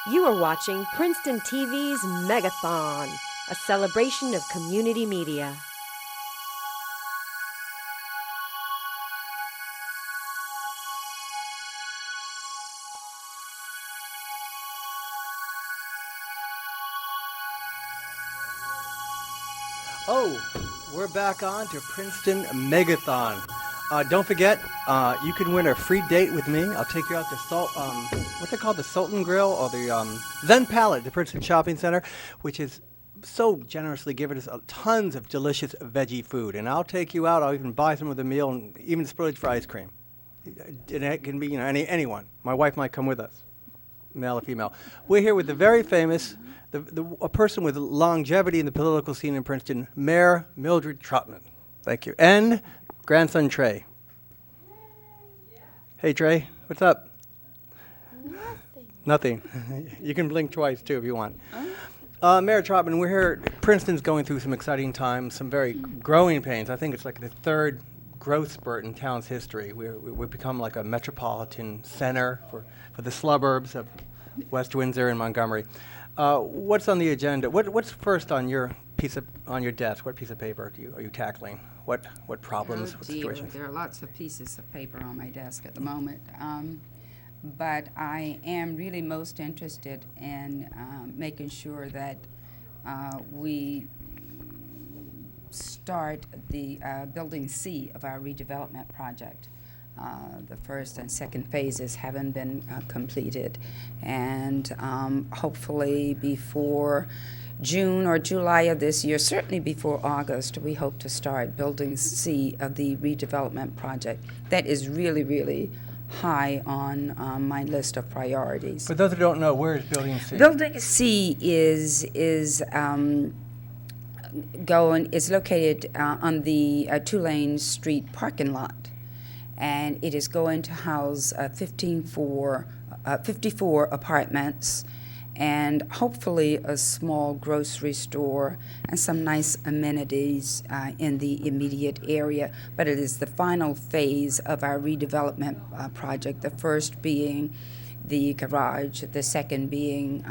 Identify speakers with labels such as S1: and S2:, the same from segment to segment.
S1: You are watching Princeton TV's Megathon, a celebration of community media.
S2: Oh, we're back on to Princeton Megathon. Don't forget, you can win a free date with me. I'll take you out to what's it called, the Sultan Grill or the Zen Palette, the Princeton Shopping Center, which is so generously giving us tons of delicious veggie food. And I'll take you out. I'll even buy some of the meal and even spillage for ice cream. And it can be, anyone. My wife might come with us, male or female. We're here with the very famous, a person with longevity in the political scene in Princeton, Mayor Mildred Trotman. Thank you. And grandson Trey. Hey Trey, what's up? Nothing. You can blink twice too if you want. Mayor Trotman, we're here. Princeton's going through some exciting times, some very growing pains. I think it's like the third growth spurt in town's history. We've become like a metropolitan center for the suburbs of West Windsor and Montgomery. What's on the agenda? What's first on your desk? What piece of paper are you tackling? What problems?
S3: Oh
S2: what
S3: dear,
S2: situations?
S3: there are lots of pieces of paper on my desk at the moment, but I am really most interested in making sure that we start the building C of our redevelopment project. The first and second phases haven't been completed, and hopefully before June or July of this year, certainly before August, we hope to start building C of the redevelopment project. That is really, really high on my list of priorities.
S2: For those who don't know, where is Building C?
S3: Building C is located on the Tulane Street parking lot, and it is going to house 54 apartments and hopefully a small grocery store and some nice amenities in the immediate area. But it is the final phase of our redevelopment project, the first being the garage, the second being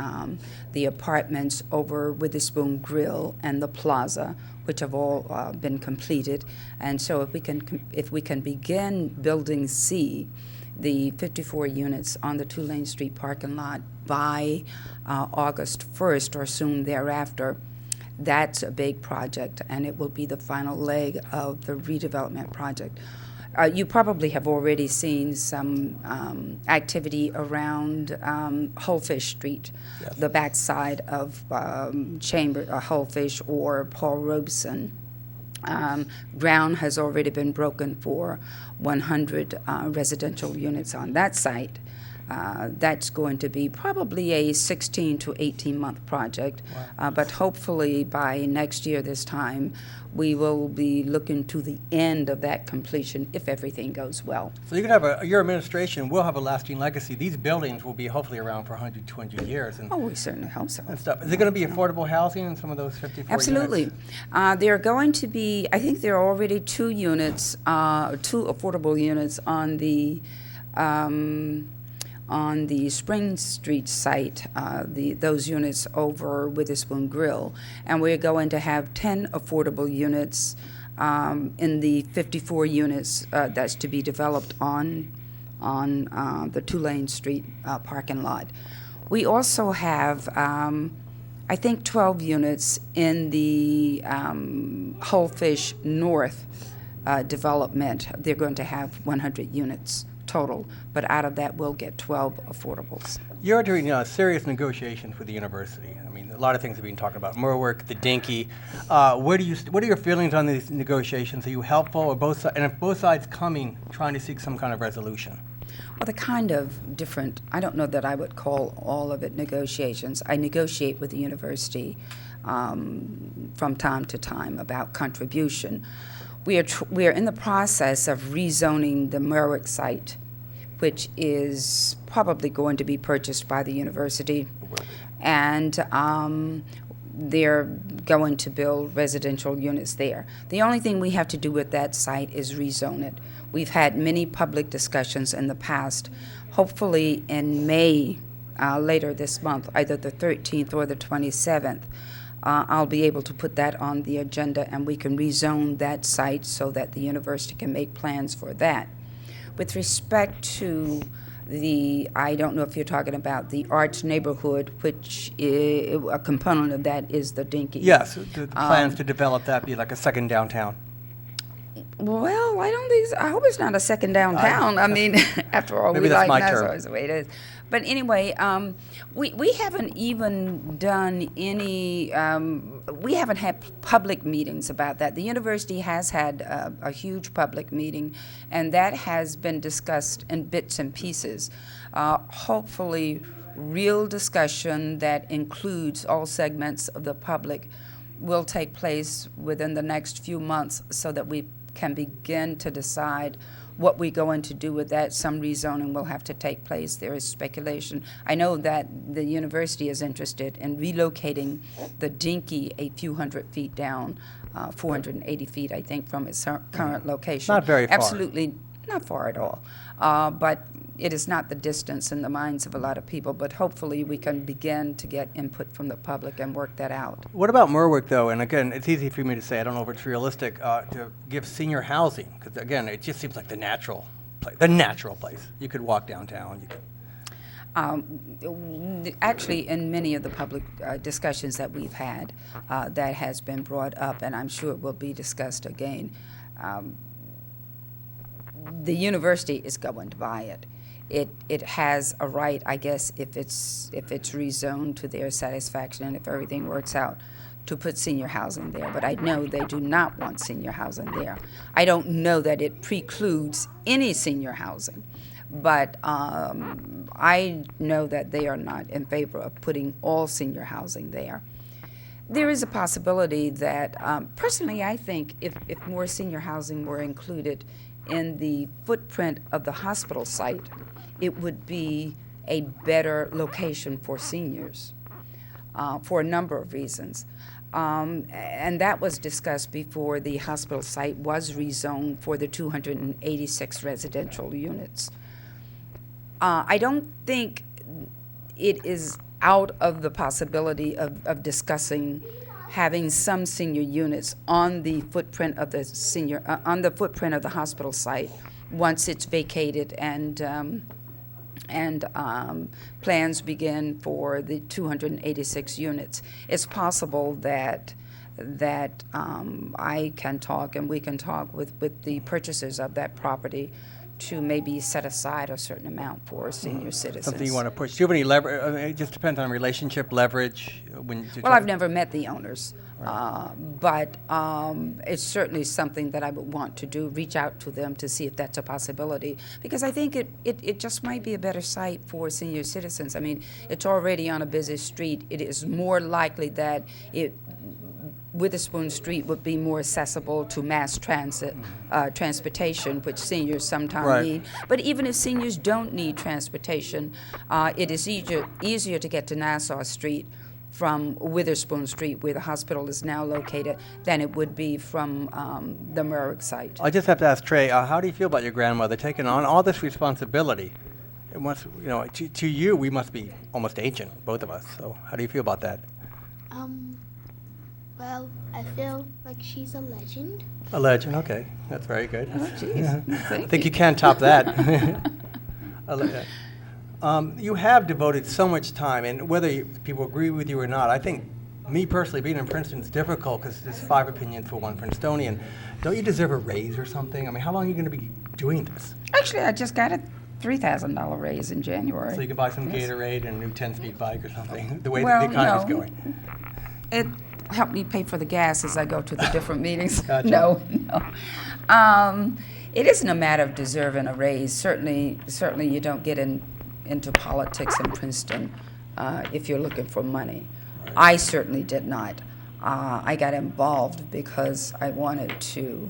S3: the apartments over Witherspoon Grill and the plaza, which have all been completed. And so if we can begin building C, the 54 units on the Tulane Street parking lot by August 1st or soon thereafter, that's a big project, and it will be the final leg of the redevelopment project. You probably have already seen some activity around Hullfish Street, yes. The backside of Hullfish or Paul Robeson. Ground has already been broken for 100 residential units on that site. That's going to be probably a 16 to 18 month project, wow. But hopefully by next year this time we will be looking to the end of that completion if everything goes well.
S2: So you can have your administration will have a lasting legacy. These buildings will be hopefully around for 100, 200 years. And
S3: we certainly hope so.
S2: And stuff. Is it going to be affordable housing in some of those 54
S3: Absolutely.
S2: units?
S3: There are going to be, I think there are already two affordable units on the Spring Street site, those units over Witherspoon Grill, and we're going to have 10 affordable units in the 54 units that's to be developed on the Tulane Street parking lot. We also have, I think, 12 units in the Hullfish North development. They're going to have 100 units total, but out of that we'll get 12 affordables.
S2: You're doing serious negotiations with the university. I mean, a lot of things have been talking about more work, the dinky. What are your feelings on these negotiations? Are you helpful, or both sides? And if both sides trying to seek some kind of resolution?
S3: Well, they're kind of different. I don't know that I would call all of it negotiations. I negotiate with the university from time to time about contribution. We are in the process of rezoning the Merrick site, which is probably going to be purchased by the university, and they're going to build residential units there. The only thing we have to do with that site is rezone it. We've had many public discussions in the past. Hopefully in May later this month, either the 13th or the 27th, I'll be able to put that on the agenda, and we can rezone that site so that the university can make plans for that. With respect to I don't know if you're talking about the arts neighborhood, which a component of that is the Dinky.
S2: Yes, the plans to develop that be like a second downtown.
S3: Well, I don't think so. I hope it's not a second downtown. I mean, after all,
S2: maybe
S3: we
S2: that's
S3: like
S2: my
S3: Nassau
S2: term.
S3: is the way it is. But anyway, we haven't even done any, we haven't had public meetings about that. The university has had a huge public meeting, and that has been discussed in bits and pieces. Hopefully, real discussion that includes all segments of the public will take place within the next few months so that we can begin to decide what we're going to do with that. Some rezoning will have to take place. There is speculation. I know that the university is interested in relocating the Dinky a few hundred feet down, 480 feet, I think, from its current location.
S2: Not very far.
S3: Absolutely not far at all. But it is not the distance in the minds of a lot of people, but hopefully we can begin to get input from the public and work that out.
S2: What about Merwick, though? And again, it's easy for me to say, I don't know if it's realistic, to give senior housing, because again, it just seems like the natural place. You could walk downtown. You could.
S3: Actually, in many of the public discussions that we've had, that has been brought up, and I'm sure it will be discussed again. The university is going to buy it. It has a right, I guess, if it's rezoned to their satisfaction and if everything works out, to put senior housing there. But I know they do not want senior housing there. I don't know that it precludes any senior housing, but I know that they are not in favor of putting all senior housing there. There is a possibility that, personally, I think if more senior housing were included in the footprint of the hospital site, it would be a better location for seniors for a number of reasons. And that was discussed before the hospital site was rezoned for the 286 residential units. I don't think it is out of the possibility of discussing having some senior units on the footprint of the hospital site once it's vacated and plans begin for the 286 units. It's possible that I can talk and we can talk with the purchasers of that property to maybe set aside a certain amount for senior citizens.
S2: Something you want to push. Do you have any leverage? I mean, it just depends on relationship leverage.
S3: Well, I've never met the owners, right. But it's certainly something that I would want to do, reach out to them to see if that's a possibility, because I think it just might be a better site for senior citizens. I mean, it's already on a busy street. It is more likely that Witherspoon Street would be more accessible to mass transit, transportation, which seniors sometimes need. But even if seniors don't need transportation, it is easier to get to Nassau Street from Witherspoon Street, where the hospital is now located, than it would be from the Merrick site.
S2: I just have to ask Trey, how do you feel about your grandmother taking on all this responsibility? It must, to you, we must be almost ancient, both of us. So how do you feel about that?
S4: Well, I feel like she's a legend.
S2: A legend, okay. That's very good.
S3: Oh, jeez.
S2: I think you can't top that. You have devoted so much time, and whether people agree with you or not, I think, me personally, being in Princeton is difficult because there's 5 opinions for one Princetonian. Don't you deserve a raise or something? I mean, how long are you going to be doing this?
S3: Actually, I just got a $3,000 raise in January.
S2: So you can buy some Gatorade and a new 10-speed bike or something, the way
S3: Well,
S2: that the economy's going.
S3: It helped me pay for the gas as I go to the different meetings.
S2: Gotcha.
S3: No. It isn't a matter of deserving a raise. Certainly you don't get into politics in Princeton if you're looking for money. Right. I certainly did not. I got involved because I wanted to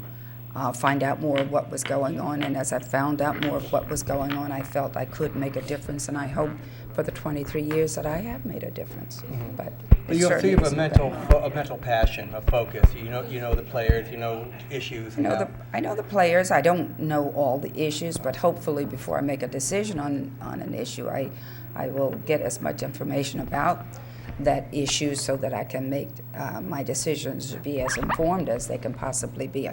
S3: find out more of what was going on, and as I found out more of what was going on, I felt I could make a difference, and I hope for the 23 years that I have made a difference. Mm-hmm. But
S2: you have a mental passion, a focus. You know the players, you know issues.
S3: I know the players. I don't know all the issues, but hopefully before I make a decision on an issue, I I will get as much information about that issue so that I can make my decisions to be as informed as they can possibly be.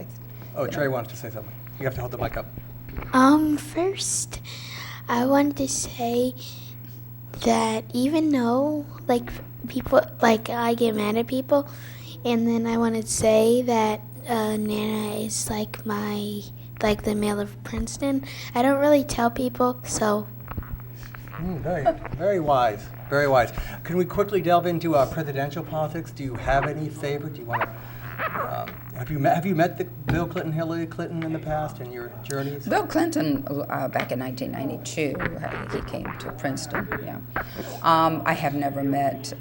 S2: Trey wants to say something. You have to hold the mic up.
S4: First, I wanted to say that even though, like, people, like, I get mad at people, and then I want to say that Nana is like the mayor of Princeton. I don't really tell people, so.
S2: Very, very wise. Very wise. Can we quickly delve into presidential politics? Do you have any favorite? Do you want to? Have you met Bill Clinton, Hillary Clinton in the past in your journeys?
S3: Bill Clinton, back in 1992, he came to Princeton. Yeah, I have never met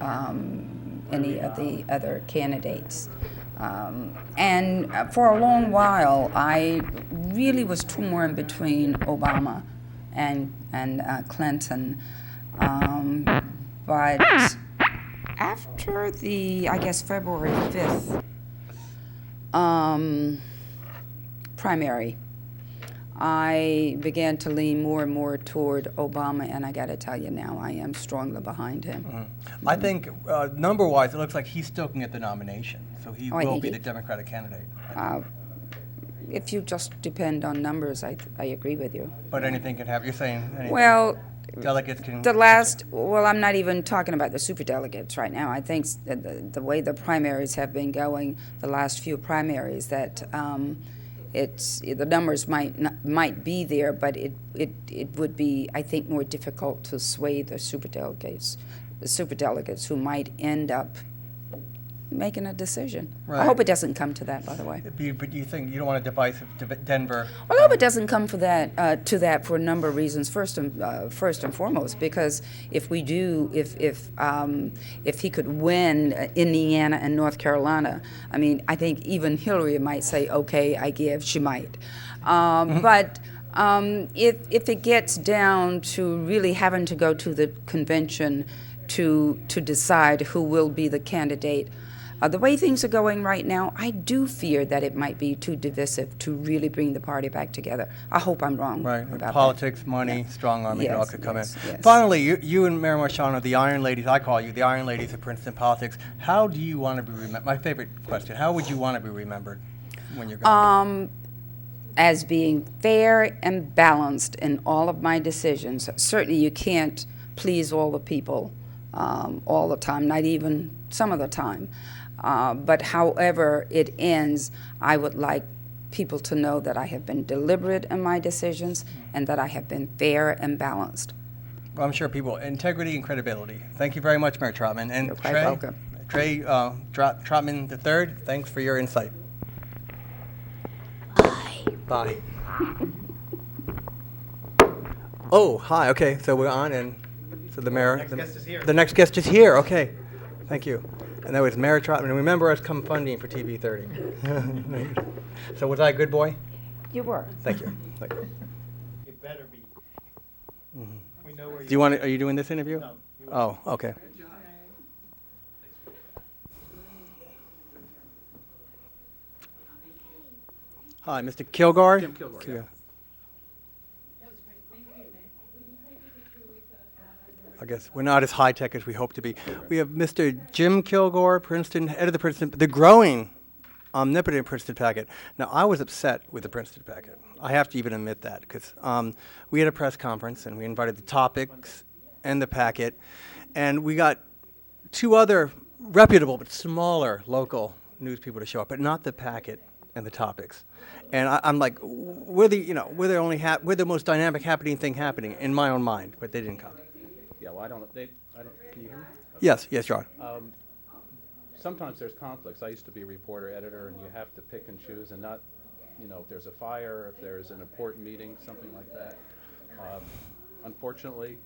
S3: any of the other candidates, and for a long while, I really was torn between Obama and Clinton, but after the, I guess, February 5th primary, I began to lean more and more toward Obama, and I got to tell you now, I am strongly behind him.
S2: Mm-hmm. I think number-wise, it looks like he's still going to get the nomination, so he will be the Democratic candidate.
S3: If you just depend on numbers, I agree with you.
S2: But anything can happen. You're saying anything.
S3: Well,
S2: delegates can.
S3: Well, I'm not even talking about the superdelegates right now. I think the way the primaries have been going, the last few primaries, that the numbers might be there, but it would be, I think, more difficult to sway the superdelegates who might end up making a decision. Right. I hope it doesn't come to that, by the way.
S2: But you think you don't want a divisive Denver?
S3: Well, I hope it doesn't come for that for a number of reasons. First and foremost, because if we do, if he could win Indiana and North Carolina, I mean, I think even Hillary might say, "Okay, I give." She might, but. If it gets down to really having to go to the convention to decide who will be the candidate, the way things are going right now, I do fear that it might be too divisive to really bring the party back together. I hope I'm wrong.
S2: Right.
S3: About
S2: Politics,
S3: that.
S2: money, strong army,
S3: yes,
S2: it all could come in.
S3: Yes.
S2: Finally, you and Mayor Marchand are the Iron Ladies. I call you the Iron Ladies of Princeton politics. How do you want to be remembered? My favorite question. How would you want to be remembered when you're gone?
S3: As being fair and balanced in all of my decisions. Certainly you can't please all the people all the time, not even some of the time. But however it ends, I would like people to know that I have been deliberate in my decisions and that I have been fair and balanced.
S2: Well, I'm sure people, integrity and credibility. Thank you very much, Mayor Trotman. And
S3: You're quite welcome.
S2: Trey Trotman III, thanks for your insight. Bye. Oh, hi. Okay, so we're on, and so the mayor.
S5: Next guest is here.
S2: The next guest is here. Okay, thank you. And that was Mayor Trotman. And remember us come funding for TV 30. So was I a good boy?
S3: You were.
S2: Thank you. Thank you.
S5: You better be. We know where
S2: Do you want? Are you doing this interview?
S5: No.
S2: Oh, okay. Hi, Mr. Kilgore.
S5: Jim Kilgore, yeah.
S2: I guess we're not as high tech as we hope to be. We have Mr. Jim Kilgore, Princeton, head of the growing, omnipotent Princeton packet. Now, I was upset with the Princeton packet. I have to even admit that because we had a press conference and we invited the topics and the packet, and we got two other reputable but smaller local news people to show up, but not the packet and the topics. And I'm like, we're the most dynamic happening thing happening in my own mind, but they didn't come.
S6: Yeah, well, can you hear me?
S2: Yes, John.
S6: Sometimes there's conflicts. I used to be a reporter, editor, and you have to pick and choose and not, if there's a fire, if there's an important meeting, something like that. Unfortunately,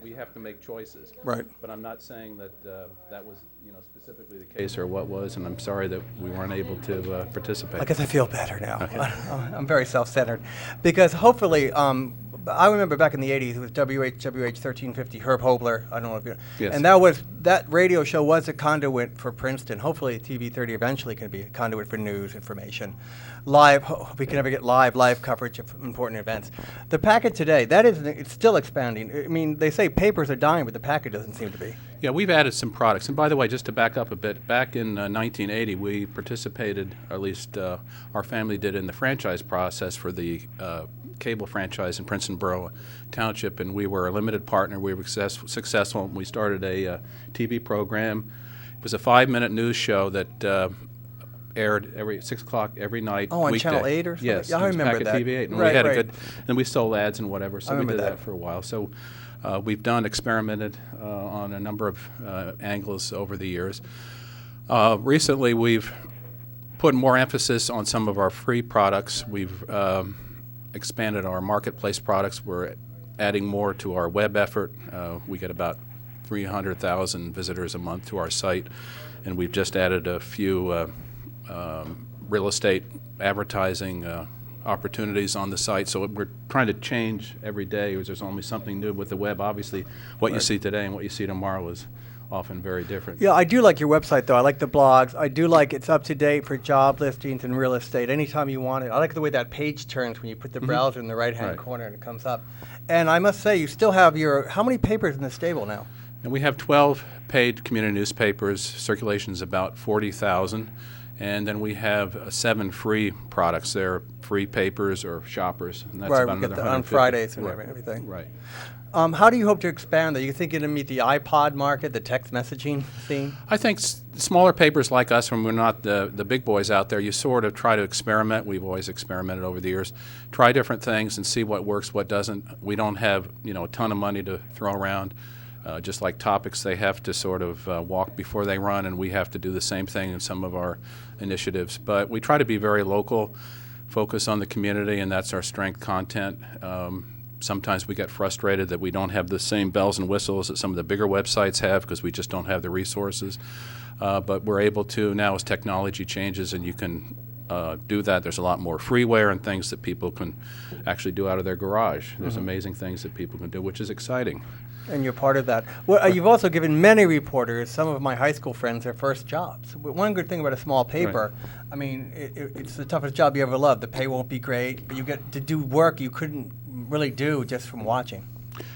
S6: we have to make choices.
S2: Right.
S6: But I'm not saying that that was, specifically the case or what was, and I'm sorry that we weren't able to participate.
S2: I guess I feel better now.
S6: Okay.
S2: I'm very self-centered because hopefully I remember back in the 80s, it was WHWH 1350, Herb Hobler. I don't know if you
S6: Yes.
S2: And that radio show was a conduit for Princeton. Hopefully TV 30 eventually can be a conduit for news, information. Live, we can never get live coverage of important events. The packet today, it's still expanding. I mean, they say papers are dying, but the packet doesn't seem to be.
S6: Yeah, we've added some products. And by the way, just to back up a bit, back in 1980, we participated, or at least our family did, in the franchise process for the cable franchise in Princeton Borough Township, and we were a limited partner. We were successful. We started a TV program. It was a 5-minute news show that aired every 6 o'clock every night.
S2: Oh, on
S6: weekday.
S2: Channel 8 or something?
S6: Yes,
S2: Yeah, I
S6: it was
S2: remember
S6: back
S2: that.
S6: at TV8. And
S2: Right,
S6: we had
S2: right.
S6: a good, and we sold ads and whatever, so
S2: I
S6: we did
S2: remember
S6: that
S2: that.
S6: for a while. So we've experimented on a number of angles over the years. Recently, we've put more emphasis on some of our free products. We've expanded our marketplace products. We're adding more to our web effort. We get about 300,000 visitors a month to our site, and we've just added a few real estate advertising opportunities on the site. So we're trying to change every day. There's always something new with the web. Obviously, what you see today and what you see tomorrow is often very different.
S2: Yeah, I do like your website, though. I like the blogs. I do like it's up to date for job listings and real estate anytime you want it. I like the way that page turns when you put the browser in the right-hand
S6: Right.
S2: corner and it comes up. And I must say, you still have how many papers in the stable now?
S6: And we have 12 paid community newspapers. Circulation's about 40,000. And then we have 7 free products. They're free papers or shoppers. And that's
S2: Right,
S6: about
S2: we get
S6: another
S2: on
S6: 150.
S2: Fridays and
S6: Right.
S2: everything.
S6: Right.
S2: How do you hope to expand that? You think you're going to meet the iPod market, the text messaging scene?
S6: I think smaller papers like us, when we're not the big boys out there, you sort of try to experiment. We've always experimented over the years. Try different things and see what works, what doesn't. We don't have a ton of money to throw around. Just like topics, they have to sort of walk before they run, and we have to do the same thing in some of our initiatives. But we try to be very local, focus on the community, and that's our strength content. Sometimes we get frustrated that we don't have the same bells and whistles that some of the bigger websites have because we just don't have the resources. But we're able to now as technology changes and you can do that. There's a lot more freeware and things that people can actually do out of their garage. There's amazing things that people can do, which is exciting.
S2: And you're part of that. Well, you've also given many reporters, some of my high school friends, their first jobs. One good thing about a small paper, I mean, it's the toughest job you ever loved. The pay won't be great, but you get to do work you couldn't really do just from watching.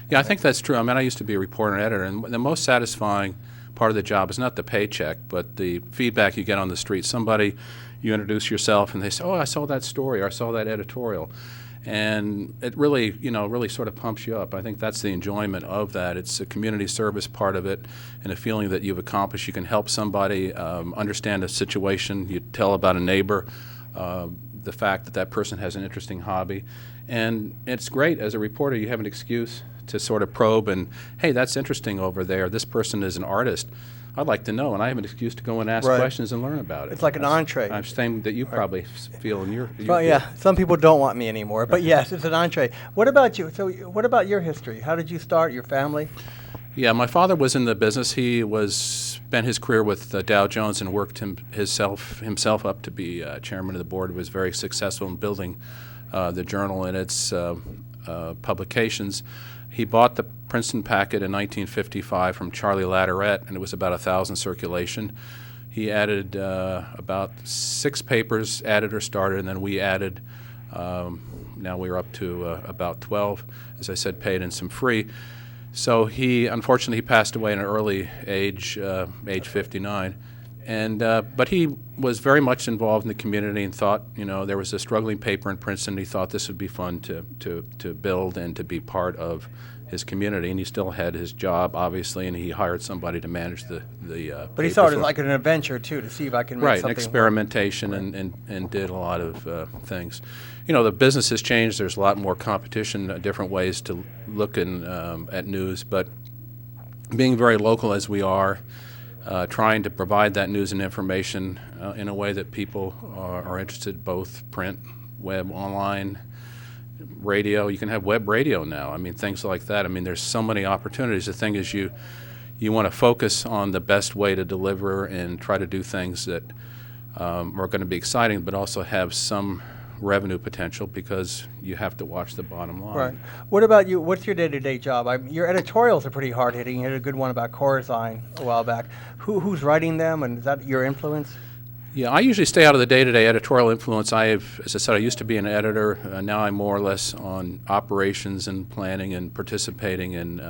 S6: Yeah, I think that's true. I mean, I used to be a reporter and editor, and the most satisfying part of the job is not the paycheck, but the feedback you get on the street. Somebody, you introduce yourself, and they say, "Oh, I saw that story, or I saw that editorial." And it really, really sort of pumps you up. I think that's the enjoyment of that. It's a community service part of it and a feeling that you've accomplished. You can help somebody understand a situation. You tell about a neighbor, the fact that that person has an interesting hobby. And it's great as a reporter. You have an excuse to sort of probe and, hey, that's interesting over there. This person is an artist. I'd like to know, and I have an excuse to go and ask
S2: Right.
S6: questions and learn about it.
S2: It's like an entree.
S6: I'm saying that you probably feel in your
S2: Well,
S6: field.
S2: yeah, some people don't want me anymore, but yes, it's an entree. What about you? So what about your history? How did you start, your family?
S6: Yeah, my father was in the business. He spent his career with Dow Jones and worked himself up to be chairman of the board. Was very successful in building the journal and its publications. He bought the Princeton packet in 1955 from Charlie Latterette, and it was about 1,000 circulation. He added about 6 papers, added or started, and then we added. Now we're up to about 12, as I said, paid and some free. So unfortunately, he passed away at an early age, age 59. But he was very much involved in the community and thought, there was a struggling paper in Princeton. He thought this would be fun to build and to be part of his community. And he still had his job, obviously, and he hired somebody to manage the
S2: But he saw it as like an adventure, too, to see if I can make
S6: right,
S2: something
S6: experimentation and did a lot of things. The business has changed. There's a lot more competition, different ways to look at news. But being very local as we are, trying to provide that news and information in a way that people are interested, both print, web, online, radio. You can have web radio now. I mean, things like that. I mean, there's so many opportunities. The thing is you want to focus on the best way to deliver and try to do things that are going to be exciting, but also have some revenue potential because you have to watch the bottom line.
S2: Right. What about you? What's your day-to-day job? Your editorials are pretty hard-hitting. You had a good one about Corzine a while back. Who's writing them, and is that your influence?
S6: Yeah, I usually stay out of the day-to-day editorial influence. As I said, I used to be an editor. Now I'm more or less on operations and planning and participating in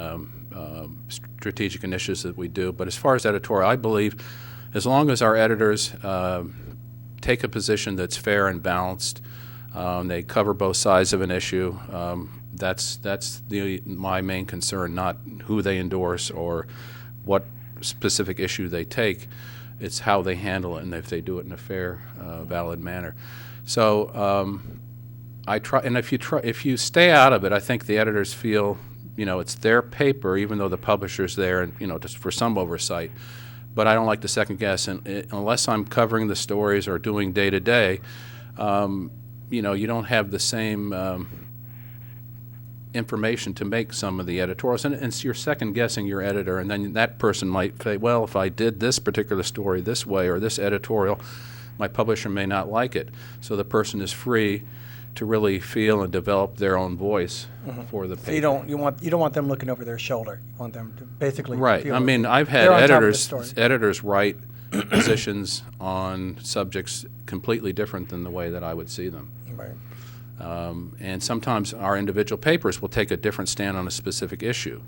S6: strategic initiatives that we do. But as far as editorial, I believe as long as our editors take a position that's fair and balanced, they cover both sides of an issue, that's my main concern, not who they endorse or what specific issue they take. It's how they handle it and if they do it in a fair, valid manner. So I try, and if you stay out of it, I think the editors feel, it's their paper, even though the publisher's there, and just for some oversight. But I don't like to second guess, and unless I'm covering the stories or doing day to day, you don't have the same information to make some of the editorials, and you're second guessing your editor, and then that person might say, well, if I did this particular story this way or this editorial, my publisher may not like it. So the person is free to really feel and develop their own voice for the paper.
S2: So you don't want them looking over their shoulder. You want them to basically
S6: right. I mean, I've had editors write positions on subjects completely different than the way that I would see them.
S2: Right.
S6: And sometimes our individual papers will take a different stand on a specific issue.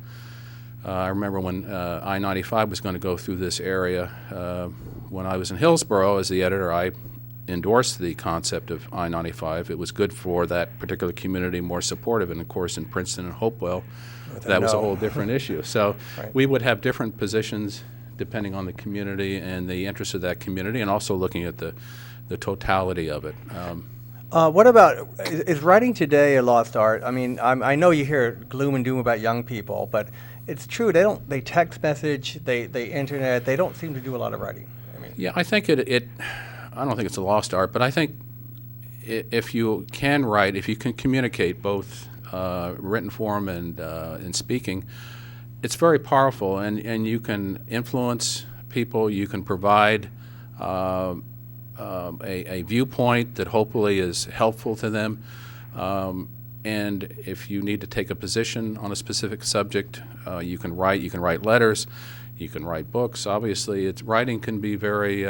S6: I remember when I-95 was going to go through this area, when I was in Hillsborough as the editor, I endorsed the concept of I-95. It was good for that particular community, more supportive, and of course in Princeton and Hopewell, that was a whole different issue. So right. We would have different positions depending on the community and the interest of that community, and also looking at the totality of it.
S2: What about, is writing today a lost art? I mean, I know you hear gloom and doom about young people, but it's true. They text message, they internet. They don't seem to do a lot of writing. I mean,
S6: yeah, I think I don't think it's a lost art, but I think if you can write, if you can communicate both written form and in speaking, it's very powerful, and you can influence people. You can provide a viewpoint that hopefully is helpful to them. And if you need to take a position on a specific subject, you can write letters, you can write books. Obviously, writing can be very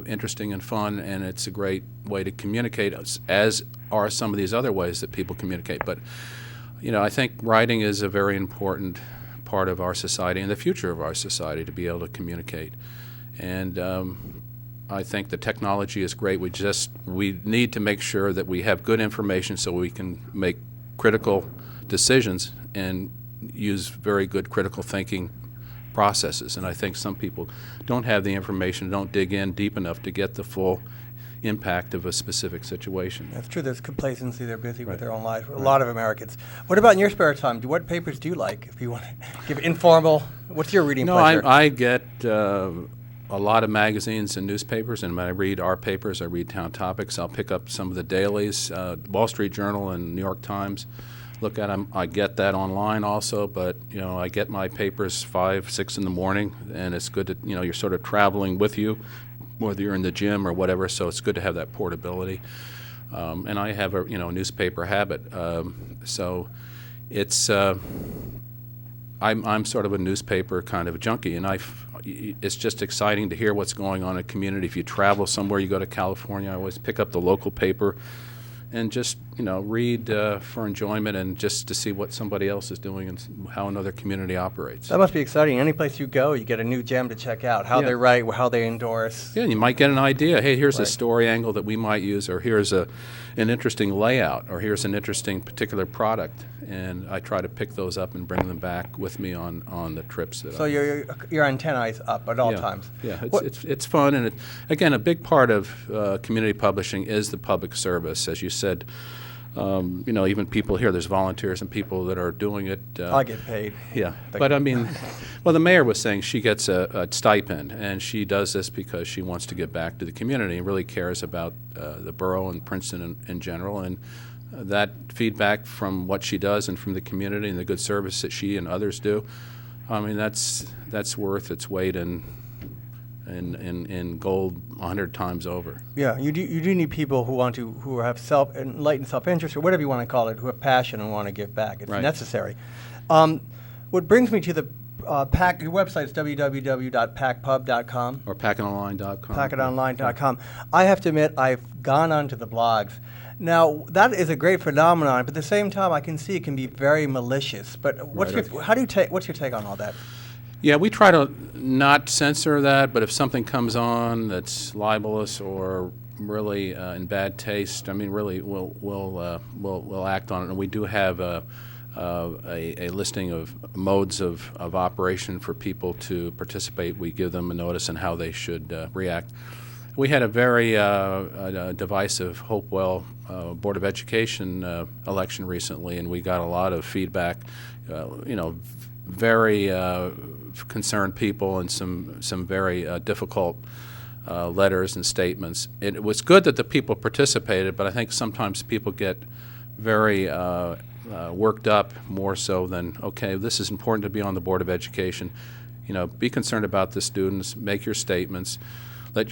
S6: interesting and fun, and it's a great way to communicate, as are some of these other ways that people communicate. But I think writing is a very important part of our society and the future of our society, to be able to communicate. And I think the technology is great. We need to make sure that we have good information so we can make critical decisions and use very good critical thinking processes. And I think some people don't have the information, don't dig in deep enough to get the full impact of a specific situation.
S2: That's true. There's complacency. They're busy with their own lives. A lot of Americans. What about in your spare time? What papers do you like? If you want to give informal, what's your reading pleasure?
S6: I get a lot of magazines and newspapers, and when I read our papers, I read Town Topics. I'll pick up some of the dailies, Wall Street Journal and New York Times. Look at them. I get that online also, but I get my papers 5, 6 in the morning, and it's good to you're sort of traveling with you, whether you're in the gym or whatever. So it's good to have that portability. And I have a newspaper habit, so it's I'm sort of a newspaper kind of a junkie, and it's just exciting to hear what's going on in a community. If you travel somewhere, you go to California, I always pick up the local paper and just read for enjoyment and just to see what somebody else is doing and how another community operates.
S2: That must be exciting. Any place you go, you get a new gem to check out, how they write, how they endorse.
S6: Yeah, and you might get an idea. Hey, here's a story angle that we might use, or here's an interesting layout, or here's an interesting particular product. And I try to pick those up and bring them back with me on the trips. So
S2: your antennae up at all times.
S6: Yeah, it's fun, and again, a big part of community publishing is the public service, as you said. Even people here, there's volunteers and people that are doing it.
S2: I get paid.
S6: Yeah, but I mean, well, the mayor was saying she gets a stipend, and she does this because she wants to give back to the community and really cares about the borough and Princeton in general. And that feedback from what she does and from the community and the good service that she and others do, I mean, that's worth its weight in in gold 100 times over.
S2: Yeah, you do need people who have enlightened self-interest, or whatever you want to call it, who have passion and want to give back. It's
S6: Right.
S2: necessary. What brings me to the PAC, your website is www.pacpub.com.
S6: Or packetonline.com.
S2: Packetonline.com. I have to admit, I've gone onto the blogs. Now, that is a great phenomenon, but at the same time, I can see it can be very malicious. But what's
S6: Right.
S2: your take on all that?
S6: Yeah, we try to not censor that, but if something comes on that's libelous or really in bad taste, I mean, really, we'll act on it. And we do have a listing of modes of operation for people to participate. We give them a notice on how they should react. We had a very divisive Hopewell Board of Education election recently, and we got a lot of feedback. Very concerned people and some very difficult letters and statements. It was good that the people participated, but I think sometimes people get very worked up more so than, okay, this is important to be on the Board of Education. Be concerned about the students, make your statements, let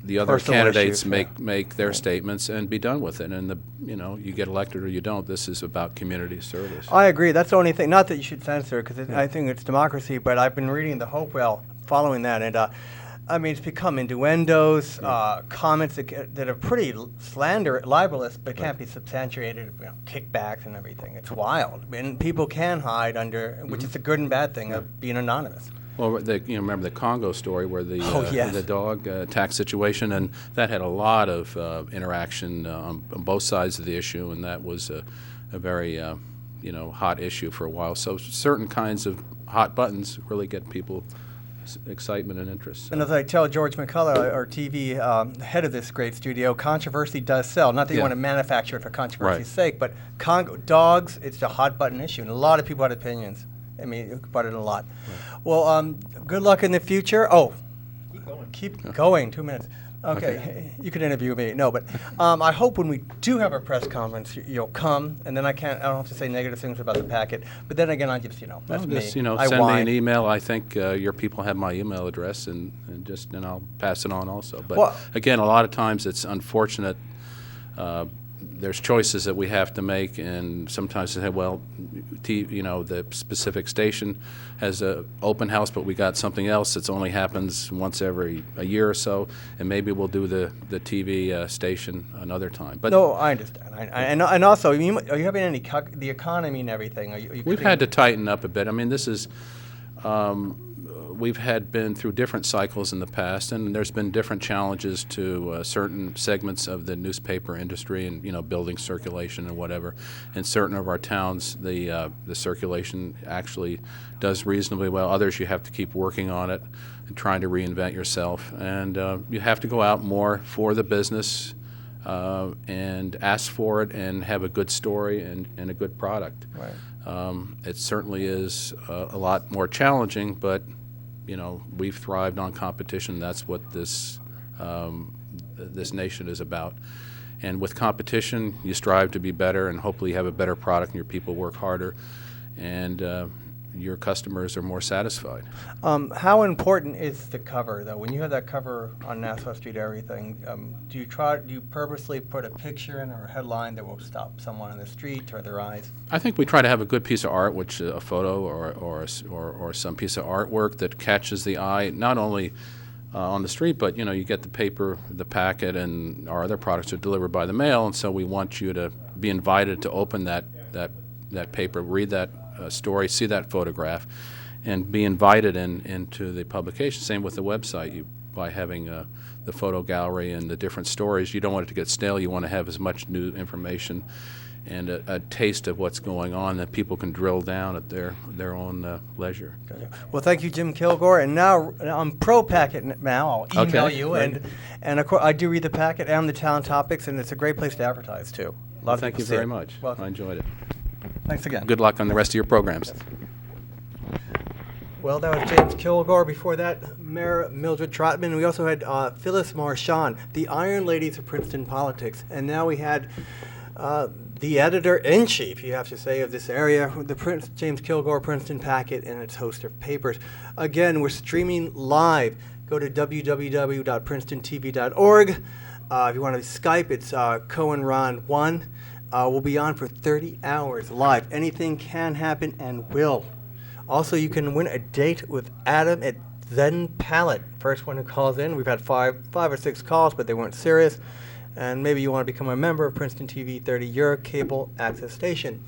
S6: the other
S2: Personal
S6: candidates
S2: issues,
S6: make their statements and be done with it. And you get elected or you don't. This is about community service.
S2: I agree. That's the only thing. Not that you should censor, because I think it's democracy. But I've been reading the Hopewell, following that, and I mean, it's become innuendos, comments that are pretty libelous, but can't be substantiated. Kickbacks and everything. It's wild, and people can hide under, which is a good and bad thing of being anonymous.
S6: Well, remember the Congo story where the
S2: Yes.
S6: the dog attack situation, and that had a lot of interaction on both sides of the issue, and that was a very hot issue for a while. So certain kinds of hot buttons really get people excitement and interest. So.
S2: And as I tell George McCullough, our TV head of this great studio, controversy does sell. Not that you want to manufacture it for controversy's sake, but dogs, it's a hot button issue, and a lot of people had opinions. I mean, about it a lot. Right. Well, good luck in the future. Oh, keep going. 2 minutes. Okay. You can interview me. No, but I hope when we do have a press conference, you'll come, and then I don't have to say negative things about the packet. But then again, I just, that's me.
S6: Just, send me an email. I think your people have my email address, and I'll pass it on also. But again, a lot of times it's unfortunate. There's choices that we have to make, and sometimes they say, well, the specific station has an open house, but we got something else that only happens once every a year or so, and maybe we'll do the TV station another time. But
S2: no, I understand. And also, are you having any the economy and everything?
S6: We've had to tighten up a bit. I mean, this is. We've been through different cycles in the past, and there's been different challenges to certain segments of the newspaper industry, and building circulation and whatever. In certain of our towns, the circulation actually does reasonably well. Others, you have to keep working on it and trying to reinvent yourself, and you have to go out more for the business and ask for it and have a good story and a good product.
S2: Right.
S6: It certainly is a lot more challenging, but we've thrived on competition. That's what this nation is about. And with competition, you strive to be better, and hopefully you have a better product, and your people work harder, and your customers are more satisfied.
S2: How important is the cover, though? When you have that cover on Nassau Street, everything, do you purposely put a picture in or a headline that will stop someone on the street or their eyes?
S6: I think we try to have a good piece of art, which a photo or some piece of artwork that catches the eye, not only on the street, but you get the paper, the packet, and our other products are delivered by the mail, and so we want you to be invited to open that paper, read that story, see that photograph, and be invited into the publication. Same with the website. By having the photo gallery and the different stories, you don't want it to get stale. You want to have as much new information and a taste of what's going on that people can drill down at their own leisure.
S2: Well, thank you, Jim Kilgore. And now I'm pro packet now. I'll email you, and of course I do read the packet and the town topics, and it's a great place to advertise too.
S6: Thank you very much.
S2: Welcome.
S6: I enjoyed it.
S2: Thanks again.
S6: Good luck on the rest of your programs.
S2: Well, that was James Kilgore. Before that, Mayor Mildred Trotman. We also had Phyllis Marchand, the Iron Ladies of Princeton politics. And now we had the editor-in-chief, you have to say, of this area, the James Kilgore Princeton Packet and its host of papers. Again, we're streaming live. Go to www.princetontv.org. If you want to Skype, it's CohenRon1. We'll be on for 30 hours live. Anything can happen and will. Also, you can win a date with Adam at Zen Palette. First one who calls in. We've had five or six calls, but they weren't serious. And maybe you want to become a member of Princeton TV 30, your cable access station.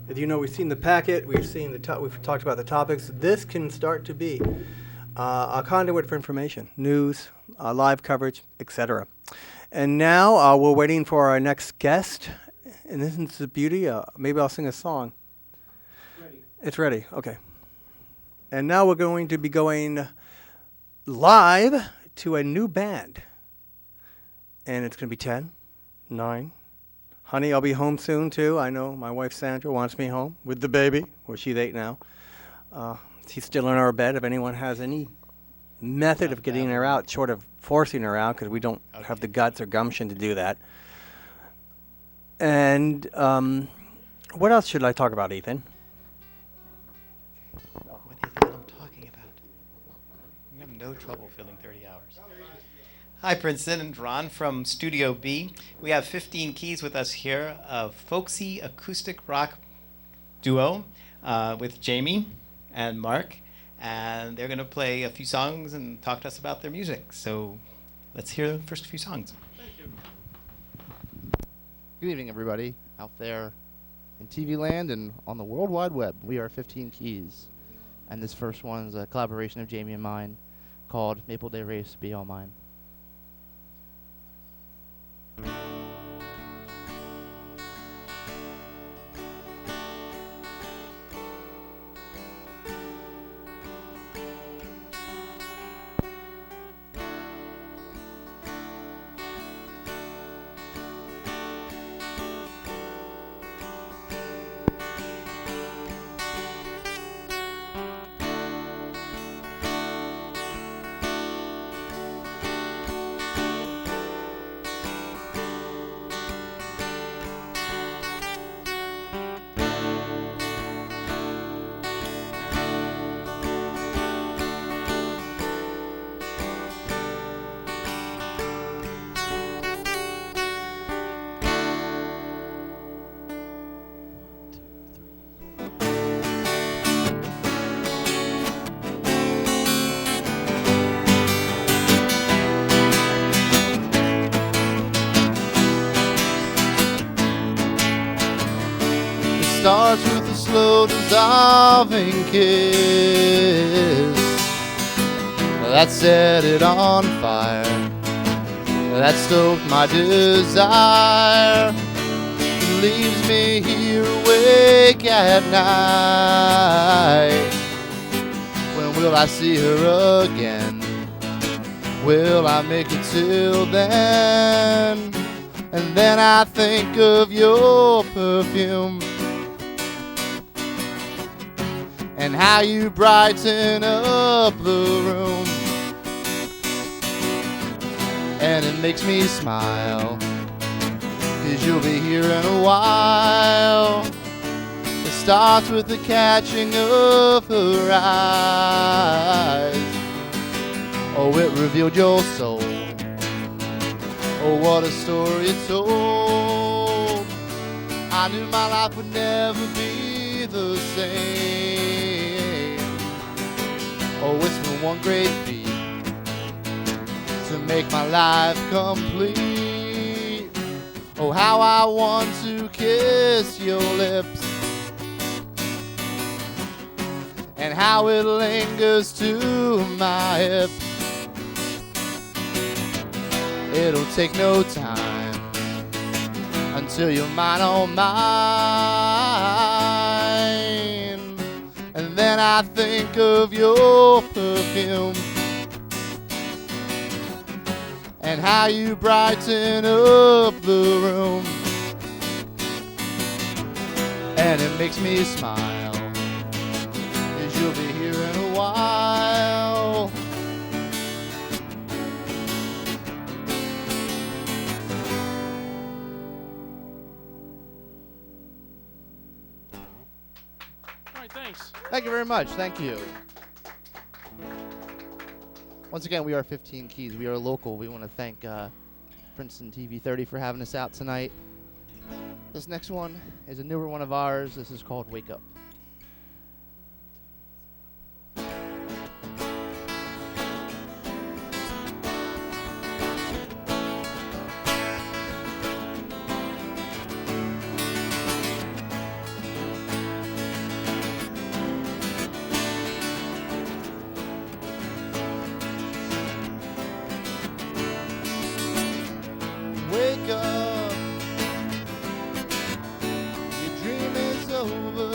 S2: As you know, we've seen the packet. We've talked about the topics. This can start to be a conduit for information, news, live coverage, etc. And now we're waiting for our next guest. And this is the beauty. Maybe I'll sing a song.
S5: Ready.
S2: It's ready. Okay. And now we're going to be going live to a new band. And it's going to be 10, 9. Honey, I'll be home soon, too. I know my wife, Sandra, wants me home with the baby. Well, she's 8 now. She's still in our bed. If anyone has any method of getting her out, short of forcing her out, because we don't have the guts or gumption to do that. And what else should I talk about, Ethan?
S5: What is it I'm talking about? You have no trouble filling 30 hours. Hi, Princeton, and Ron from Studio B. We have 15 Keys with us here, a folksy acoustic rock duo with Jamie and Mark. And they're going to play a few songs and talk to us about their music. So let's hear the first few songs.
S7: Good evening, everybody out there in TV land and on the World Wide Web. We are 15 Keys, and this first one is a collaboration of Jamie and mine called Maple Day Race, Be All Mine.
S8: Starts with a slow dissolving kiss that set it on fire, that stoked my desire, leaves me here awake at night. When will I see her again? Will I make it till then? And then I think of your perfume and how you brighten up the room, and it makes me smile, 'cause you'll be here in a while. It starts with the catching of her eyes. Oh, it revealed your soul. Oh, what a story it told. I knew my life would never be the same. Oh, it's been one great feat to make my life complete. Oh, how I want to kiss your lips, and how it lingers to my hip. It'll take no time until you're mine, oh mine. And then I think of your perfume and how you brighten up the room, and it makes me smile, 'cause you'll be here in a while.
S7: Thank you very much. Thank you. Once again, we are 15 Keys. We are local. We want to thank Princeton TV 30 for having us out tonight. This next one is a newer one of ours. This is called Wake Up. Wake up, your dream is over.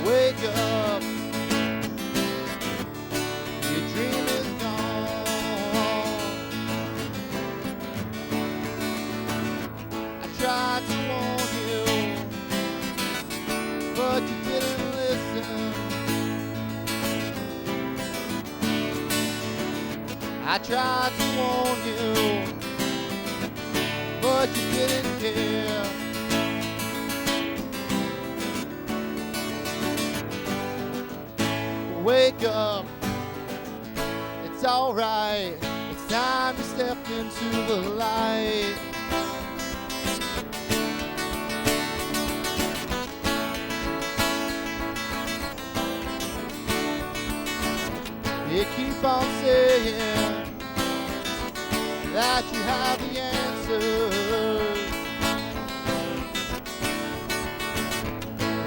S7: Wake up, your dream is gone. I tried to warn you, but you didn't listen. I tried to warn you, but you didn't care. Wake up, it's alright. It's time to step into the light. You keep on saying that you have the answers.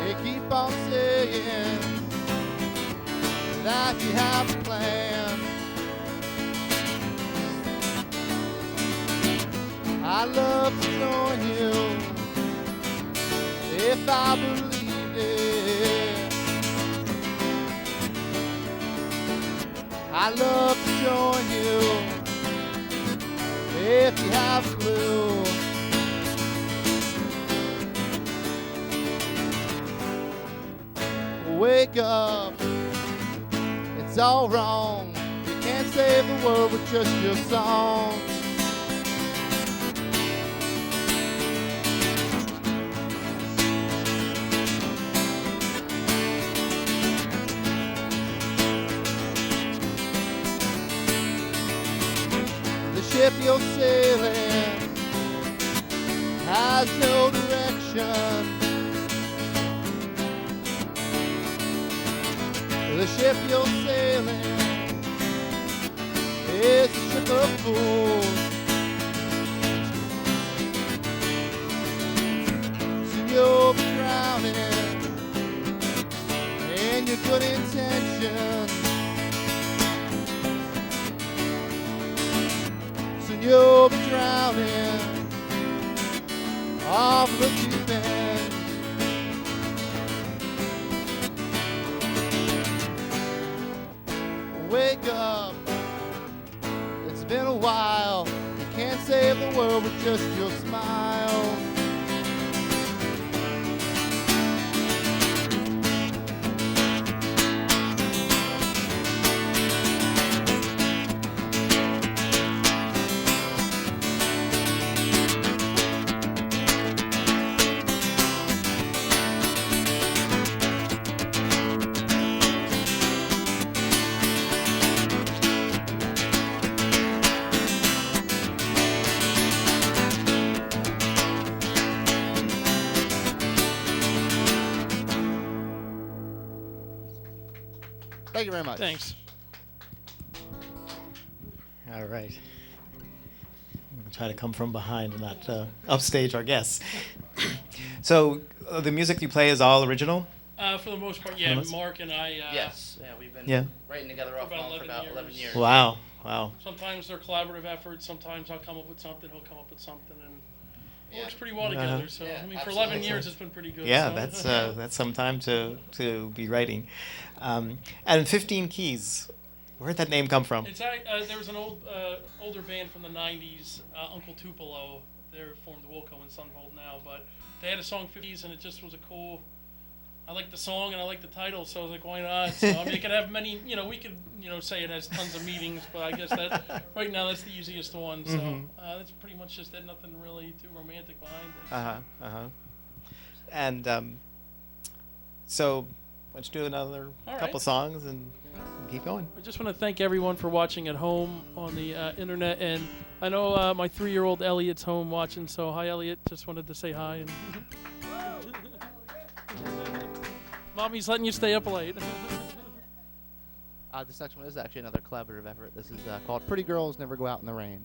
S7: You keep on saying that you have a plan. I love to join you if I believed it. I love to join you if you have a clue. Wake up, it's all wrong. You can't save the world with just your song. The ship you're sailing has no direction. The ship you're sailing is a ship of fools. So you'll be drowning in your good intentions. So you'll be drowning off the deep end. Wake up, it's been a while. You can't save the world with just your smile. Thank you very much.
S9: Thanks.
S5: All right. I'm going to try to come from behind and not upstage our guests. So the music you play is all original?
S9: For the most part, yeah. Mark and I.
S7: Yes. Yeah, we've been writing together off and on for about 11 years.
S5: Wow. Wow.
S9: Sometimes they're collaborative efforts. Sometimes I'll come up with something. He'll come up with something, and it works pretty well together. So I mean, for 11 years, it's been pretty good.
S5: Yeah,
S9: so.
S5: that's some time to be writing. And 15 Keys, where'd that name come from?
S9: It's there was an older band from the '90s, Uncle Tupelo. They're formed Wilco and Sunvolt now, but they had a song 50s, and it just was a cool. I like the song and I like the title, so I was like, why not? So I mean, it could have many. We could say it has tons of meanings, but I guess that right now that's the easiest one. So that's pretty much just it. Nothing really too romantic behind it.
S5: And so let's do another
S9: All
S5: couple
S9: right.
S5: songs and keep going.
S9: I just want to thank everyone for watching at home on the internet, and I know my 3-year-old Elliot's home watching, so hi Elliot, just wanted to say hi. And Mommy's letting you stay up late.
S7: This next one is actually another collaborative effort. This is called Pretty Girls Never Go Out in the Rain.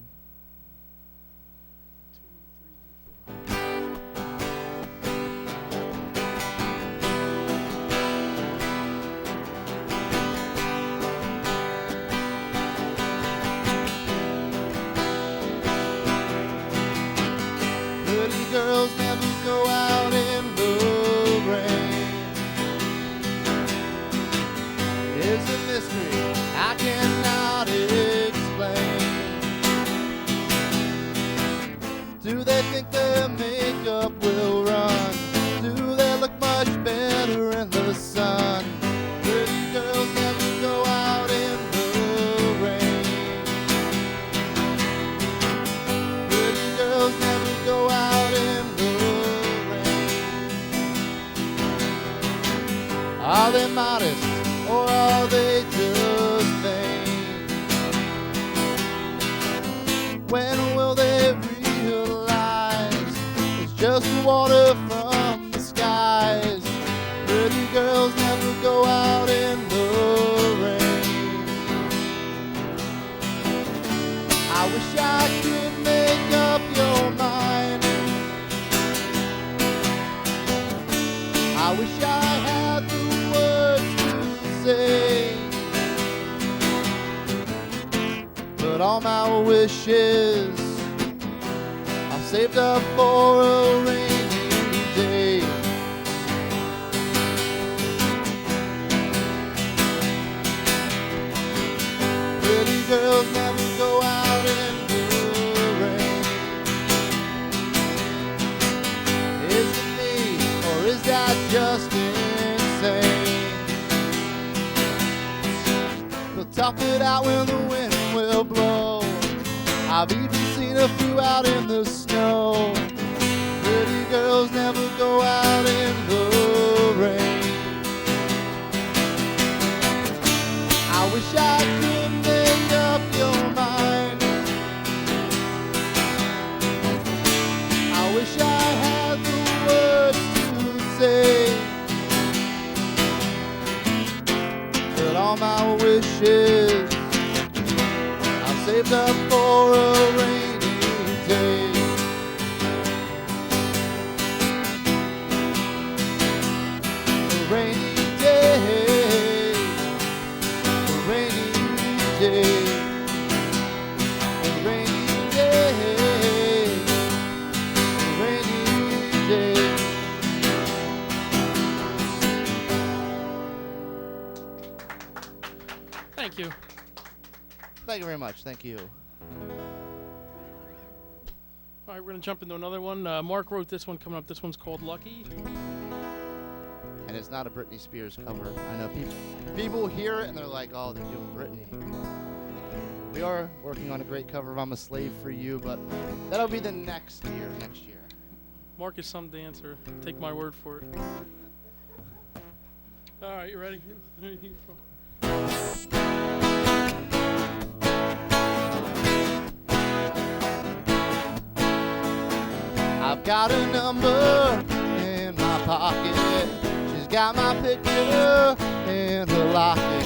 S7: Pretty girls never go out in the rain. It's a mystery I cannot explain. Do they think their makeup will run? Do they look much better in the sun? Pretty girls never go out in the rain. Pretty girls never go out in the rain. Are they modest or are they just vain? When will they realize it's just water from the skies? Pretty girls never go out in the rain. I wish I could make up your mind. I wish I had the words to say, but all my wishes are saved up for a rainy day. Pretty girls never go out in the rain. Is it me, or is that just insane? They'll tough it out when the wind will blow. I've even seen a few out in the snow. Pretty girls never go out in the rain. I wish I could make up your mind. I wish I had the words to say, but all my wishes I've saved up for a rainy day. A rainy day. A rainy day. A rainy day. A rainy day.
S9: Thank you.
S7: Thank you very much. Thank you.
S9: All right, we're going to jump into another one. Mark wrote this one coming up. This one's called Lucky.
S7: And it's not a Britney Spears cover. I know people hear it and they're like, oh, they're doing Britney. We are working on a great cover of I'm a Slave for You, but that'll be the next year.
S9: Mark is some dancer. Take my word for it. All right, you ready?
S7: I've got a number in my pocket. She's got my picture in her locket.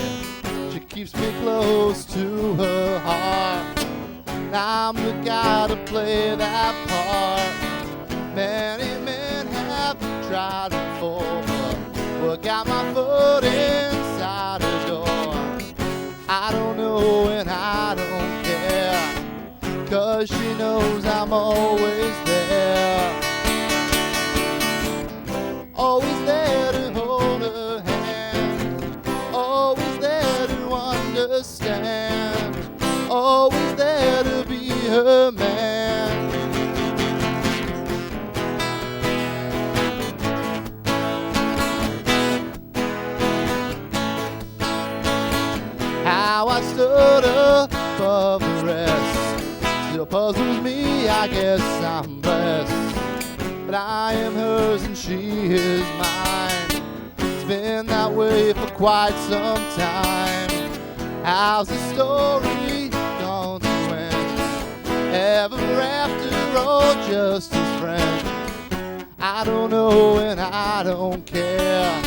S7: She keeps me close to her heart. Now I'm the guy to play that part. Many men have tried before, but what got my foot inside her door? I don't know and I don't care, 'cause she knows I'm always there. Always there to hold her hand. Always there to understand. Always there to be her man. How I stood above the rest still puzzles me. I guess I'm blessed
S8: but I am hers and she is mine. It's been that way for quite some time. How's the story going to end? Ever after all, just as friends? I don't know and I don't care,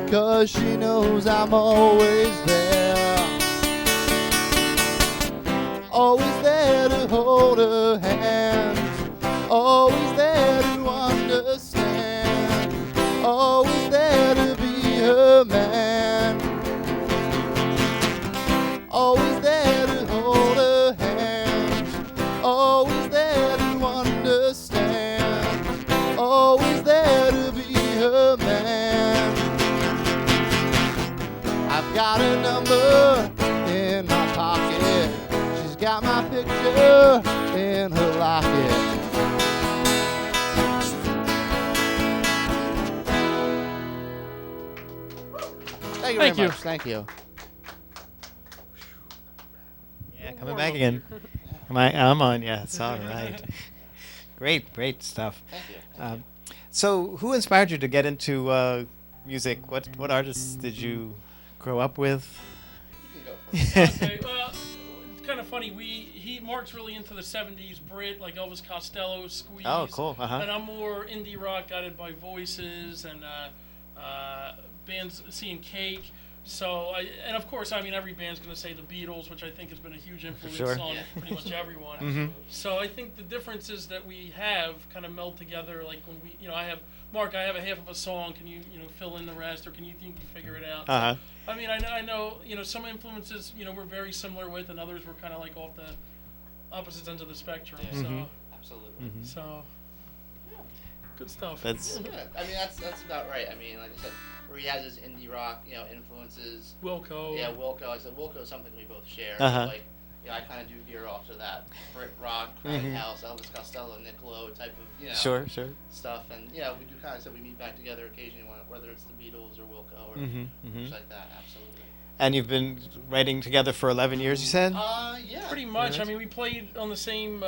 S8: 'cause she knows I'm always there. Always there to hold her hand, always there to understand, always there to be her man. Always there to hold her hand, always there to understand, always there to be her man. I've got a number in my pocket, she's got my picture in her locket. Thank you very much. Thank you.
S5: Yeah, coming back again. I'm on. Yeah, it's all right. Great stuff.
S8: Thank you.
S5: So, who inspired you to get into music? What artists did you grow up with?
S9: Okay, it's kind of funny. Mark's really into the '70s Brit, like Elvis Costello, Squeeze.
S5: Oh, cool.
S9: And I'm more indie rock, guided by voices and bands, seeing Cake. So, and of course, I mean, every band's going to say the Beatles, which I think has been a huge influence
S5: Sure.
S9: on pretty much everyone. So I think the differences that we have kind of meld together. Like when we, I have Mark, I have a half of a song. Can you, fill in the rest, or can you think you figure it out?
S5: Uh-huh.
S9: So, I mean, I know, some influences, we're very similar with, and others were kind of like off the opposite ends of the spectrum.
S7: Yeah.
S9: So,
S7: Absolutely.
S9: so good stuff.
S5: That's
S7: Yeah, I mean that's about right. I mean, like I said, where he has his indie rock, influences.
S9: Wilco.
S7: Yeah, Wilco. I said Wilco is something we both share.
S5: Uh-huh.
S7: Like, I kind of do veer off to that Brit rock, Crying House, Elvis Costello, Nick Lowe type of
S5: sure.
S7: stuff. And we do kind of we meet back together occasionally, whether it's the Beatles or Wilco or things like that. Absolutely.
S5: And you've been writing together for 11 years, you said?
S7: Yeah.
S9: Pretty much. I mean, we played on the same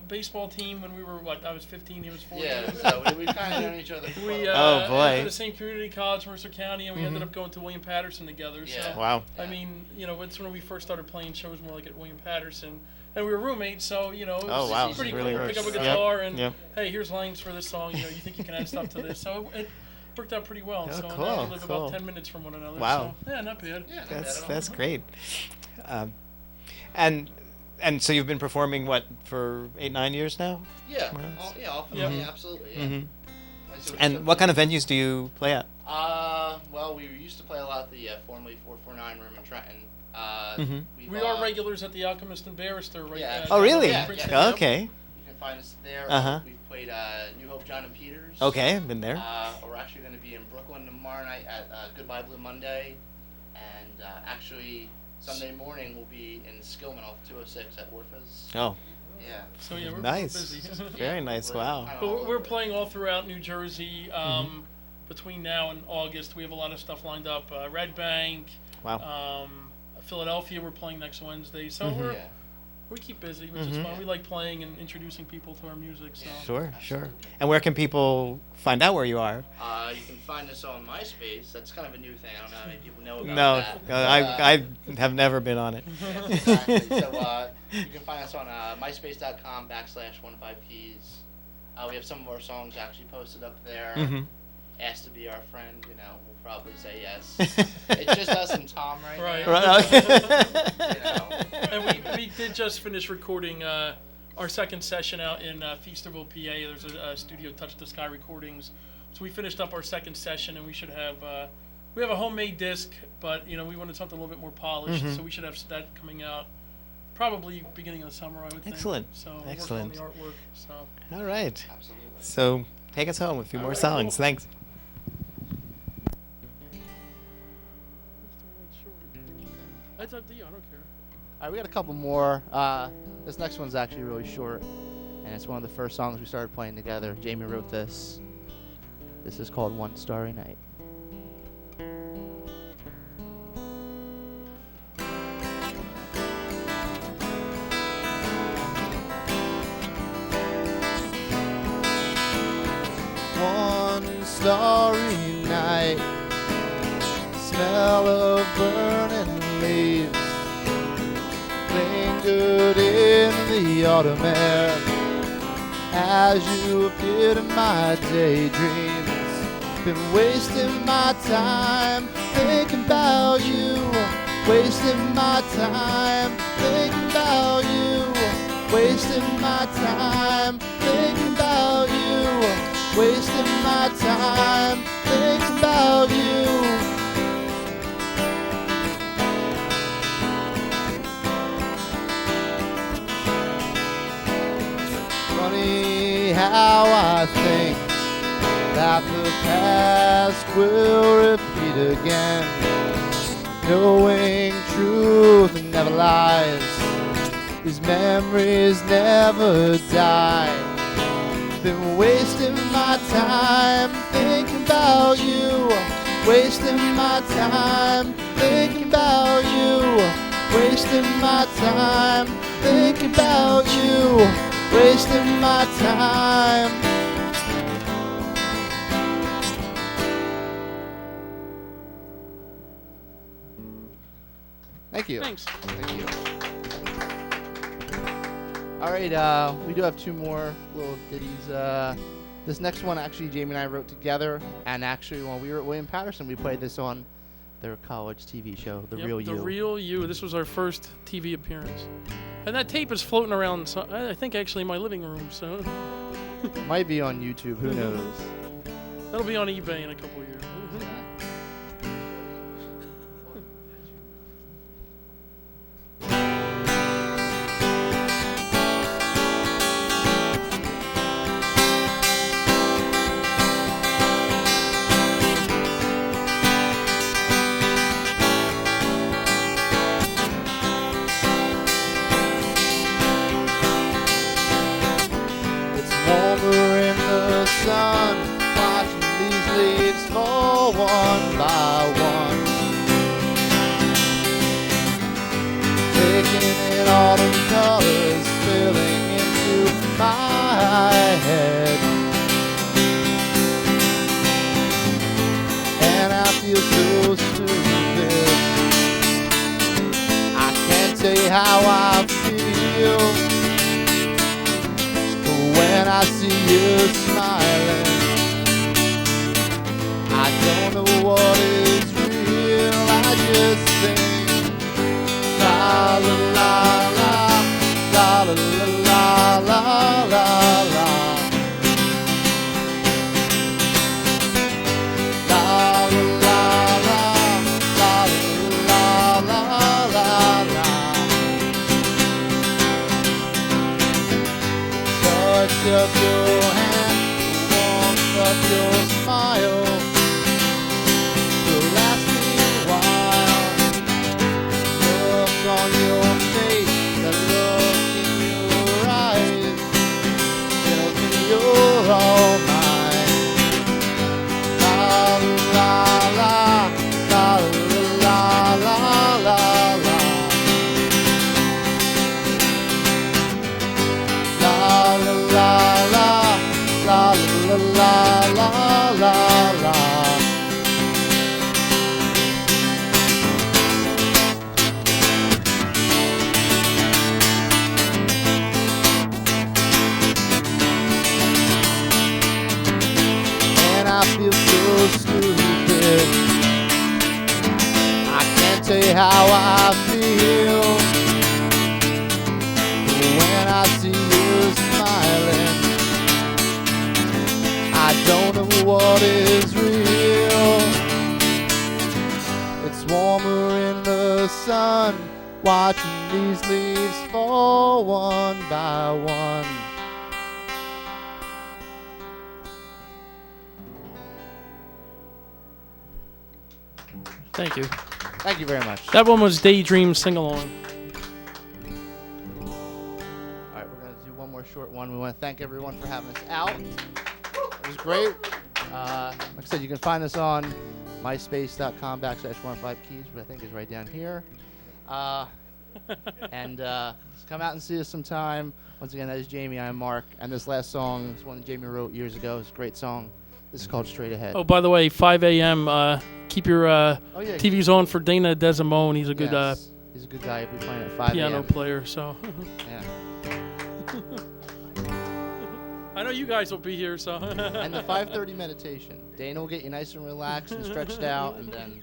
S9: baseball team when we were, I was 15, he was 14.
S7: Yeah, so we kind of known each other. For
S9: We
S5: Oh, boy.
S9: went to the same community college, Mercer County, and we ended up going to William Patterson together.
S7: Yeah.
S9: So,
S5: Wow.
S9: I mean, it's when we first started playing shows more like at William Patterson. And we were roommates, so, it was
S5: Oh, wow.
S9: pretty
S5: Really
S9: cool.
S5: works.
S9: Pick up a
S5: Yep.
S9: guitar and,
S5: Yep.
S9: hey, here's lines for this song. You think you can add stuff to this. So it worked out pretty well.
S5: Oh,
S9: So
S5: cool,
S9: now we live
S5: cool.
S9: about 10 minutes from one another.
S5: Wow.
S9: So, yeah, not bad.
S7: Yeah, not bad at all.
S5: That's great. And so you've been performing, for 8-9 years now?
S7: Yeah.
S5: Wow.
S7: Often.
S9: Yeah.
S7: Yeah, absolutely. Yeah.
S5: Mhm.
S7: I see
S5: And
S7: you're
S5: what kind of venues do you play at?
S7: Well, we used to play a lot at the formerly 449 room in Trenton.
S9: We are regulars at the Alchemist and Barrister, right?
S7: Yeah.
S5: Oh, really?
S7: Yeah,
S9: Princeton,
S7: yeah.
S9: yep.
S5: Okay.
S7: You can find us there.
S5: Uh-huh.
S7: We've played New Hope, John and Peters.
S5: Okay, I've been there.
S7: We're actually going to be in Brooklyn tomorrow night at Goodbye Blue Monday, and actually Sunday morning we'll be in Skillman off 206 at Orpha's.
S5: Oh,
S7: Yeah.
S9: So, yeah, we're
S5: nice.
S9: busy.
S5: Very nice. Wow.
S7: kinda
S9: But
S7: all
S9: we're
S7: over.
S9: playing all throughout New Jersey. Between now and August, we have a lot of stuff lined up. Red Bank,
S5: Wow.
S9: Philadelphia, we're playing next Wednesday. So
S7: Yeah.
S9: we keep busy, which is fun. We like playing and introducing people to our music. So
S5: Sure. And where can people find out where you are?
S7: You can find us on MySpace. That's kind of a new thing. I don't know how many people know about
S5: No,
S7: that.
S5: I have never been on it.
S7: Exactly. So you can find us on myspace.com/15keys. We have some of our songs actually posted up there. Asked to be our friend, we'll probably say yes. It's just us and Tom right now.
S9: Right.
S7: You know.
S9: and we did just finish recording our second session out in Feasterville, PA. There's a studio, Touch the Sky Recordings. So we finished up our second session, and we should have we have a homemade disc, but we wanted something a little bit more polished. So we should have that coming out probably beginning of the summer, I would think.
S5: Excellent.
S9: So we're
S5: Excellent.
S9: working on the artwork. So
S5: All right.
S7: Absolutely.
S5: So take us home with a few more songs. Thanks.
S9: that's up to you. I don't care.
S7: All right, we got a couple more. This next one's actually really short, and it's one of the first songs we started playing together. Jamie wrote this. This is called One Starry Night.
S8: rainy night, smell of burning leaves lingered in the autumn air as you appeared in my daydreams. Been wasting my time thinking about you, wasting my time thinking about you, wasting my time thinking about you, wasting my time thinking about you. Funny how I think that the past will repeat again, knowing truth never lies, these memories never die. Been wasting my time thinking about you, wasting my time thinking about you, wasting my time thinking about you, wasting my time. Thank you.
S9: Thanks.
S8: Thank you. All right, we do have two more little ditties. This next one, actually, Jamie and I wrote together, and actually, when we were at William Patterson, we played this on their college TV show, The Real You.
S9: The Real You. This was our first TV appearance. And that tape is floating around, so I think actually in my living room, so.
S8: Might be on YouTube, who knows?
S9: That'll be on eBay in a couple of years.
S8: Warmer in the sun, watching these leaves fall one by one, taking in autumn colors, spilling into my head, and I feel so stupid. I can't tell you how I feel when I see you smiling. I don't know what is real, I just think la la la la, la la la la la la. La la la la, la la la la. Touch of your hand, warmth of your smile will last me a while. Look on your face, the look in your eyes tells me you're all mine. La la la, la la la la la. La la la la, la la la la la. And I feel so stupid, I can't tell you how I feel when I see you smiling. I don't know what is real. It's warmer in the sun, watching these leaves fall one by one.
S9: Thank you.
S8: Thank you very much.
S9: That one was Daydream Sing-Along.
S8: All right, we're going to do one more short one. We want to thank everyone for having us out. It was great. Like I said, you can find us on myspace.com/15keys, which I think is right down here. And just come out and see us sometime. Once again, that is Jamie. I'm Mark. And this last song is one that Jamie wrote years ago. It's a great song.
S7: This is called Straight Ahead.
S9: Oh, by the way, 5 a.m. Keep your
S7: Yeah.
S9: TVs on for Dana Desimone. He's a good
S7: Yes. He's a good guy. He'll be playing at 5
S9: piano
S7: a.m.
S9: player. So
S7: Yeah.
S9: I know you guys will be here. So
S7: And the 5:30 meditation. Dana will get you nice and relaxed and stretched out, and then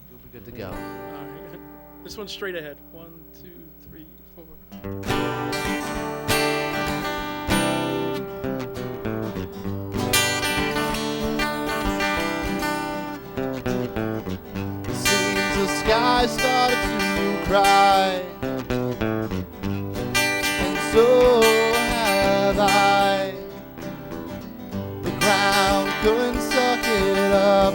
S7: you'll be good to go.
S9: All right. This one's straight ahead. 1, 2, 3, 4.
S7: Seems the sky started to cry, and so have I. The ground couldn't suck it up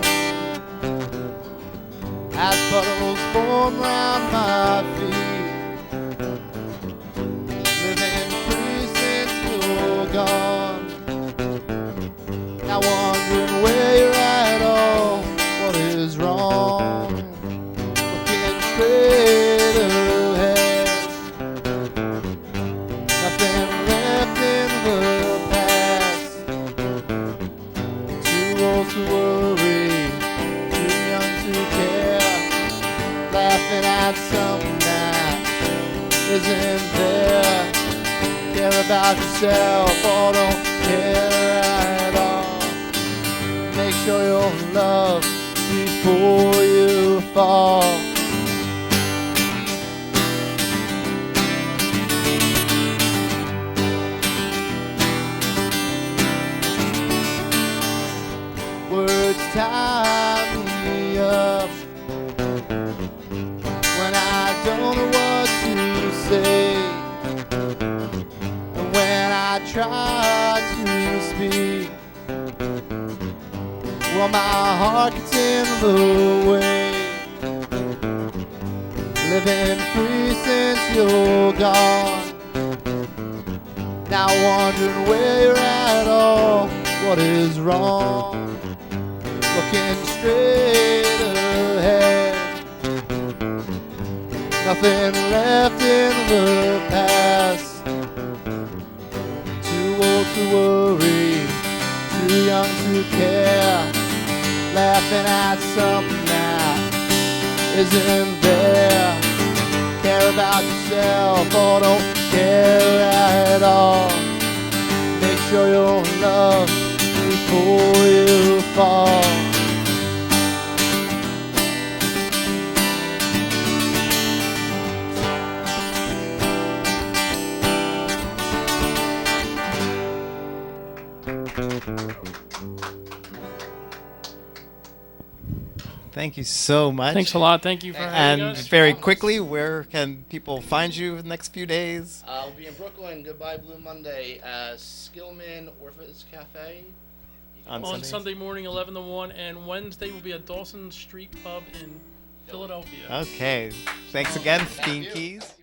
S7: as puddles form round my feet. Living free since you're gone, now wondering where you're at, oh, what is wrong? Looking straight ahead, nothing left in the past. Too old to worry, too young to care, laughing at something that isn't there. Care about yourself or don't care at all. Make sure you're loved before you fall. Words tie me up when I don't know what to say, and when I try to speak, well, my heart gets in the way. Living free since you're gone, now wondering where you're at, oh, what is wrong? Looking straight ahead, nothing left in the past. Too old to worry, too young to care, laughing at something that isn't there. Care about yourself or don't care at all. Make sure you're loved before you fall.
S5: Thank you so much.
S9: Thanks a lot. Thank you for having
S5: And
S9: us.
S5: very quickly, where can people find you in the next few days?
S7: I'll be in Brooklyn. Goodbye Blue Monday. Skillman Orpheus Cafe.
S5: On
S9: On
S5: Sundays?
S9: Sunday morning, 11 to 1, and Wednesday will be at Dawson Street Pub in Philadelphia.
S5: Okay. Thanks again, 15
S7: you.
S5: Keys.